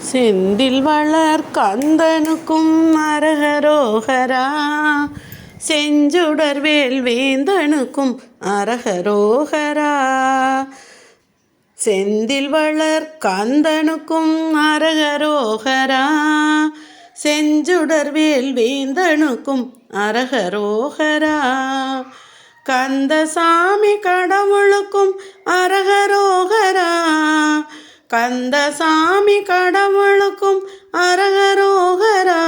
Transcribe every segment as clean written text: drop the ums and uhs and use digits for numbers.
செந்தில் வளர் கந்தனுக்கும் அரகரோகரா, செஞ்சுடர்வேல் வேந்தனுக்கும் அரகரோகரா. செந்தில் வளர் கந்தனுக்கும் அரகரோகரா, செஞ்சுடர்வேல் வேந்தனுக்கும் அரகரோகரா. கந்தசாமி கடவுளுக்கும் அரகரோகரா, கந்தசாமி கடவுளுக்கும் அரகரோகரா.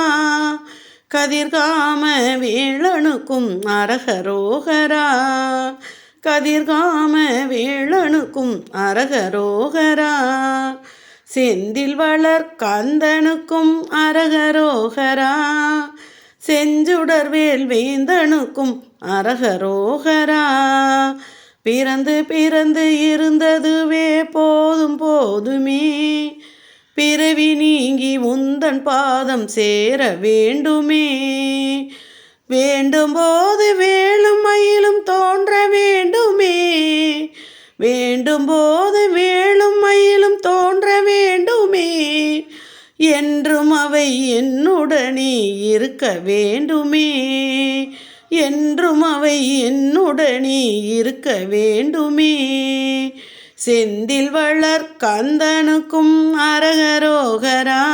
கதிர்காம வேளனுக்கும் அரகரோகரா, கதிர்காம வேளனுக்கும் அரகரோகரா. செந்தில் வளர் கந்தனுக்கும் அரகரோகரா, செஞ்சுடர்வேல் வேந்தனுக்கும் அரகரோகரா. பிறந்து பிறந்து இருந்ததுவே போதும் போதுமே, பிறவி நீங்கி உந்தன் பாதம் சேர வேண்டுமே. வேண்டும்போது வேலும் மயிலும் தோன்ற வேண்டுமே, வேண்டும்போது வேலும் மயிலும் தோன்ற வேண்டுமே. என்றும் அவை என்னுடனே இருக்க வேண்டுமே, என்றும் அவை என்னுடனே இருக்க வேண்டுமே. செந்தில் வளர் கந்தனுக்கும் அரகரோகரா,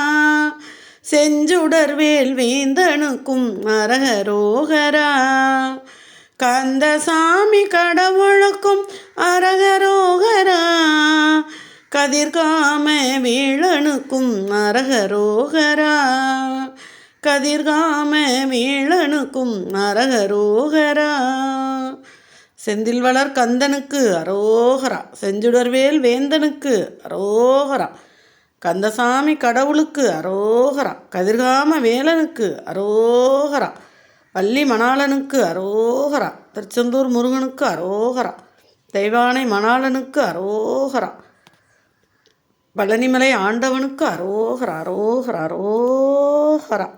செஞ்சுடர்வேல் வேந்தனுக்கும் அரகரோகரா. கந்தசாமி கடவுளுக்கும் அரகரோகரா, கதிர்காம வேளனுக்கும் அரகரோகரா, கதிர்காம வேளனுக்கும் அரகரோகரா. செந்தில் வளர் கந்தனுக்கு அரோகரா, செஞ்சுடர்வேல் வேந்தனுக்கு அரோகரா, கந்தசாமி கடவுளுக்கு அரோகரா, கதிர்காம வேலனுக்கு அரோகரா, வள்ளி மணாளனுக்கு அரோகரா, திருச்செந்தூர் முருகனுக்கு அரோகரா, தெய்வானை மணாளனுக்கு அரோகரா, பழனிமலை ஆண்டவனுக்கு அரோகரா, அரோகரா, அரோகரா.